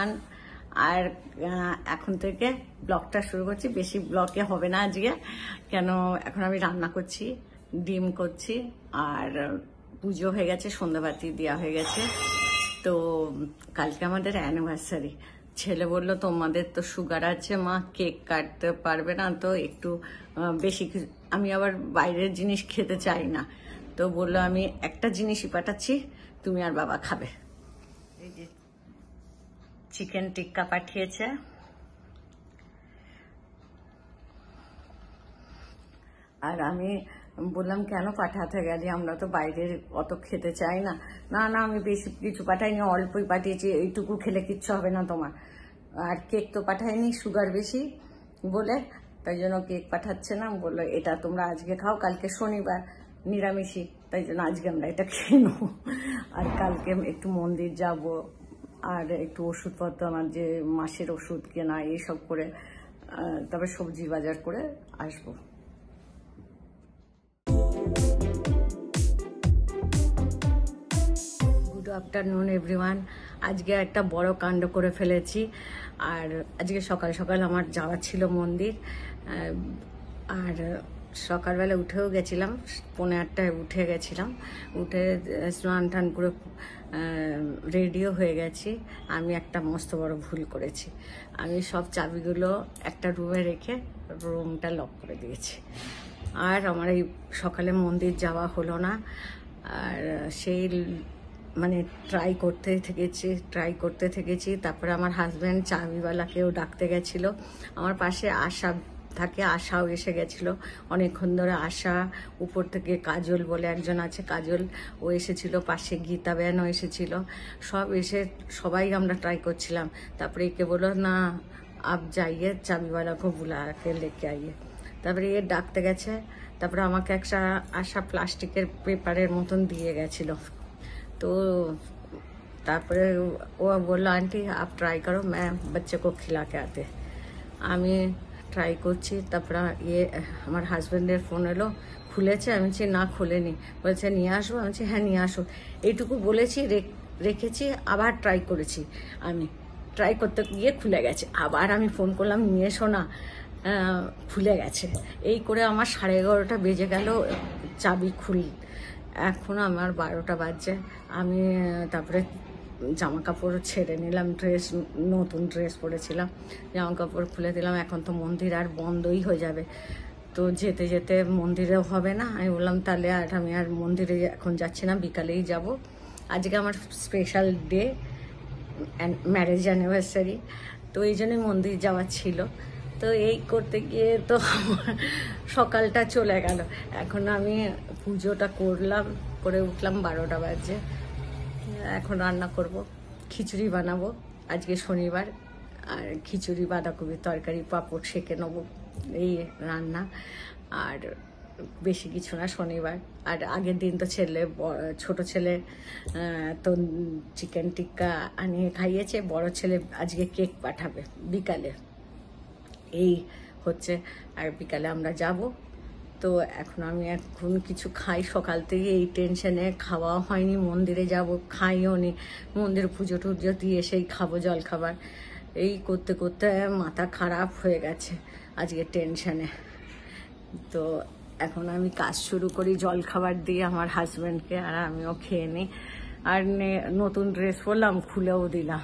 Everyone. আর এখন থেকে ব্লগটা শুরু করছি। বেশি ব্লগে হবে না আজকে, কেন এখন আমি রান্না করছি, ডিম করছি, আর পুজো হয়ে গেছে, সন্ধ্যাবাতি দেওয়া হয়ে গেছে। তো কালকে আমাদের অ্যানিভার্সারি। ছেলে বলল তোমাদের তো সুগার আছে মা, কেক কাটতে পারবে না, তো একটু বেশি। আমি আবার বাইরের জিনিস খেতে চাই না, তো বললো আমি একটা জিনিসই পাঠাচ্ছি, তুমি আর বাবা খাবে। এই যে চিকেন টিক্কা পাঠিয়েছে, আর আমি বললাম কেন পাঠাতে গেলি, আমরা তো বাইরের অত খেতে চাই না। না না, আমি বেশি কিছু পাঠাইনি, অল্পই পাঠিয়েছি, এইটুকু খেলে কিচ্ছু হবে না তোমার। আর কেক তো পাঠাইনি, সুগার বেশি বলে, তাই জন্য কেক পাঠাচ্ছে না। বললো এটা তোমরা আজকে খাও, কালকে শনিবার নিরামিষই, তাই জন্য আজকে আমরা এটা খেয়ে নেবো। আর কালকে একটু মন্দির যাব, আর একটু ওষুধপত্র, আমার যে মাসের ওষুধ কেনা এইসব করে, তবে সবজি বাজার করে আসবো। Good afternoon everyone. আজকে একটা বড় কাণ্ড করে ফেলেছি। আর আজকে সকাল সকাল আমার যাওয়া ছিল মন্দির, আর সকালবেলা উঠেও গেছিলাম, 8:30টায় উঠে গেছিলাম। উঠে স্নান টান করে রেডিও হয়ে গেছি। আমি একটা মস্ত বড় ভুল করেছি। আমি সব চাবিগুলো একটা রুমে রেখে রুমটা লক করে দিয়েছি। আর আমার এই সকালে মন্দির যাওয়া হলো না। আর সেই মানে ট্রাই করতে থেকেছি। তারপরে আমার হাজব্যান্ড চাবিওয়ালাকেও ডাকতে গেছিলো, আমার পাশে আশা থাকে, আশাও এসে গেছিলো অনেকক্ষণ ধরে। আশা, উপর থেকে কাজল বলে একজন আছে, কাজল ও এসেছিল, পাশে গীতা ব্যানও এসেছিল, সব এসে সবাই আমরা ট্রাই করছিলাম। তারপরে একে বলো না আপ যাইয়ে চাবিওয়ালা কো বুলা কে লেকে আইয়ে। তারপরে এ ডাকতে গেছে। তারপরে আমাকে একটা আশা প্লাস্টিকের পেপারের মতন দিয়ে গেছিল। তো তারপরে ও বললো আন্টি আপ ট্রাই করো, मैं बच्चे को खिला के आते। আমি ট্রাই করছি। তারপরে আমার হাজব্যান্ডের ফোন এলো, খুলেছে? আমি বলছি না খুলেনি। বলছে নিয়ে আসবো? আমি বলছি হ্যাঁ নিয়ে আসো। এইটুকু বলেছি, রেখেছি, আবার ট্রাই করেছি। আমি ট্রাই করতে গিয়ে খুলে গেছে। আবার আমি ফোন করলাম নিয়ে এসো না, খুলে গেছে। এই করে আমার 11:30 বেজে গেল চাবি খুলি। এখন আমার 12টা বাজছে। আমি তারপরে জামা কাপড় ছেড়ে নিলাম, নতুন ড্রেস পরেছিলাম, জামা কাপড় খুলে দিলাম। এখন তো মন্দির আর বন্ধই হয়ে যাবে, তো যেতে যেতে মন্দিরেও হবে না। আমি বললাম তাহলে আর আমি আর মন্দিরে এখন যাচ্ছি না, বিকালেই যাব। আজকে আমার স্পেশাল ডে, ম্যারেজ অ্যানিভার্সারি, তো এই জন্যই মন্দির যাওয়া ছিল। তো এই করতে গিয়ে তো সকালটা চলে গেল। এখন আমি পুজোটা করে উঠলাম 12টা বাজে। এখন রান্না করব, খিচুড়ি বানাবো, আজকে শনিবার। আর খিচুড়ি, বাঁধাকপির তরকারি, পাঁপড় সেঁকে নেবো, এই রান্না। আর বেশি কিছু না, শনিবার। আর আগের দিন তো ছোট ছেলে তো চিকেন টিক্কা আনিয়ে খাইয়েছে, বড় ছেলে আজকে কেক পাঠাবে বিকালে, এই হচ্ছে। আর বিকালে আমরা যাব। তো এখন কিছু খাই, সকাল থেকে এই টেনশনে খাওয়া হয়নি, মন্দিরে যাব খাইও নি, মন্দিরে পুজো টুজো দিয়ে সেই খাবো জল খাবার। এই করতে করতে মাথা খারাপ হয়ে গেছে আজকে টেনশনে। তো এখন আমি কাজ শুরু করি জল খাবার দিয়ে আমার হাজব্যান্ডকে, আর আমিও খেয়ে নিই। আর নতুন ড্রেস পরলাম, খুলেও দিলাম।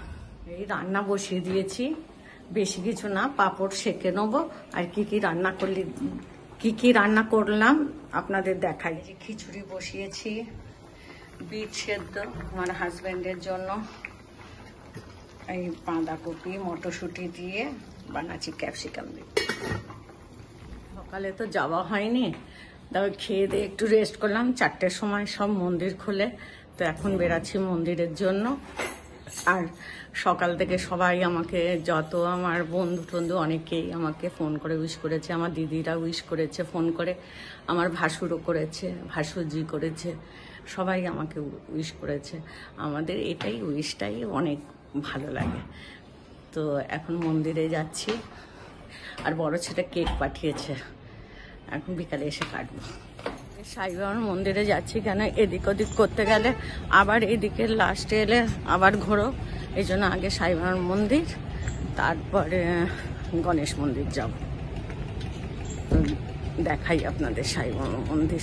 এই রান্না বসিয়ে দিয়েছি, বেশি কিছু না, পাঁপড় সেঁকে নেবো। আর কি রান্না করলাম আপনাদের দেখাই। যে খিচুড়ি বসিয়েছি, বিট সেদ্ধ আমার হাজব্যান্ডের জন্য, এই বাঁধাকপি মটরশুঁটি দিয়ে বানাচ্ছি, ক্যাপসিকাম দিয়ে। সকালে তো যাওয়া হয়নি, তবে খেয়ে দিয়ে একটু রেস্ট করলাম। 4টের সময় সব মন্দির খোলে, তো এখন বেরাচ্ছি মন্দিরের জন্য। আর সকাল থেকে সবাই আমাকে, যত আমার বন্ধু অনেকেই আমাকে ফোন করে উইশ করেছে, আমার দিদিরা উইশ করেছে ফোন করে, আমার ভাসুরও করেছে, ভাসুরজি করেছে, সবাই আমাকে উইশ করেছে। আমাদের এটাই উইশটাই অনেক ভালো লাগে। তো এখন মন্দিরে যাচ্ছি। আর বড় ছেলে কেক পাঠিয়েছে, এখন বিকালে এসে কাটবো। সাই বাবার মন্দিরে যাচ্ছি, কেন এদিক ওদিক করতে গেলে আবার এদিকে লাস্টে এলে আবার ঘোরো, এই জন্য আগে সাই বাবার মন্দির, তারপরে গণেশ মন্দির যাব। দেখাই আপনাদের সাই বাবার মন্দির।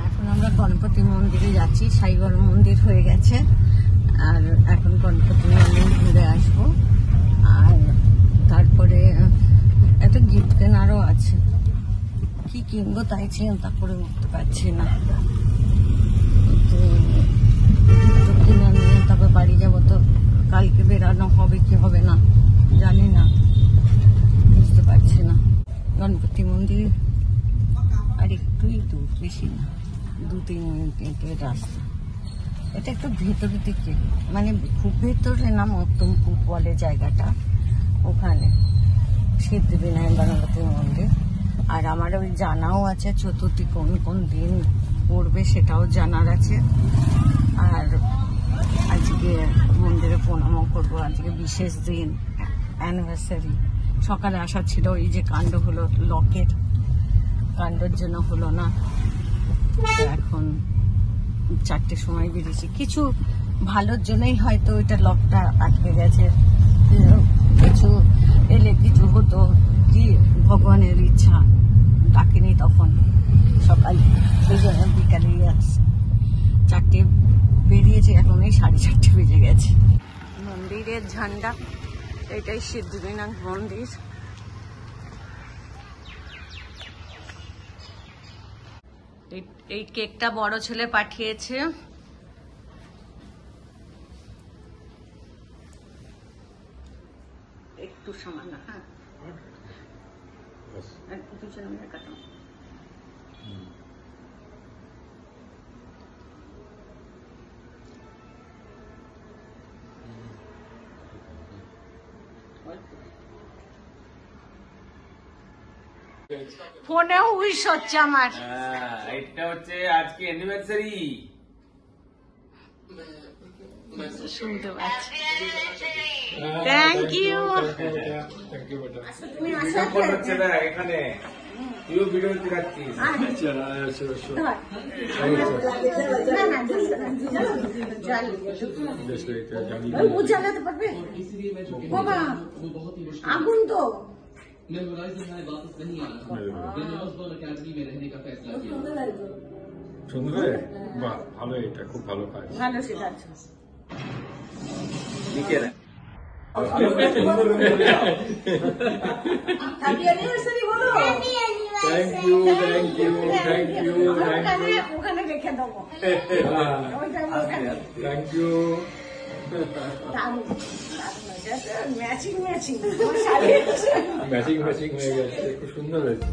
এখন আমরা গণপতি মন্দিরে যাচ্ছি, সাই বাবার মন্দির হয়ে গেছে, আর এখন গণপতি মন্দির ঘুরে আসবো। আর তারপরে একটা গিফট কেনারও আছে, কি কিনবো তাই চিন্তা করে উঠতে পারছি না। তো কিনে নিয়ে তারপর বাড়ি যাবো, তো কালকে বেরানো হবে কি হবে না জানি না, বুঝতে পারছি না। গণপতি মন্দির আর একটুই দূর, বেশি না, 2-3 মিনিটের রাস্তা। এটা একটু ভেতরের দিকে, মানে খুব ভেতরে না, মধ্যমপুর বলে জায়গাটা, ওখানে সিদ্ধিবিনায়ক গণপতি মন্দির। আর আমার ওই জানাও আছে চতুর্থী কোন কোন দিন পড়বে, সেটাও জানার আছে। আর আজকে মন্দিরে প্রণামও করবো, আজকে বিশেষ দিন, অ্যানিভার্সারি। সকালে আসা ছিল, এই যে কাণ্ড হলো, লকের কাণ্ডের জন্য হলো না। এখন 4টের সময় বেরিয়েছি, কিছু ভালোর জন্যই হয়তো ওইটা লকটা আটকে গেছে, কিছু এলে কিছু হতো, কি ভগবানের ইচ্ছা, ডাকেনি তখন সকালে, সেই জন্য বিকালেই আসছে। 4টে বেরিয়েছে, এখন এই 4:30 বেজে গেছে। মন্দিরের ঝান্ডা, এটাই সিদ্ধিবিনায়ক মন্দির। এই কেকটা বড় ছেলে পাঠিয়েছে। একটু সামান্য, হ্যাঁ, পিছনে কাটাও। ফোনেও উইশ হচ্ছে আমার। এটা হচ্ছে আজকে অ্যানিভার্সারি, শুনতে পাচ্ছি। Thank you. হচ্ছে না এখানে, তুইও ভিডিও দেখাচ্ছিস। জ্বালাতে পারবে বাবা, আগুন তো। সুন্দর, বাহ, ভালো, এটা খুব ভালো কাজ, ভালো শেখাচ্ছ। Thank you, thank you, thank you, ওখানে রেখে দেবো। Thank you. Matching matching matching matching হয়ে গেছে, খুব সুন্দর হয়েছে।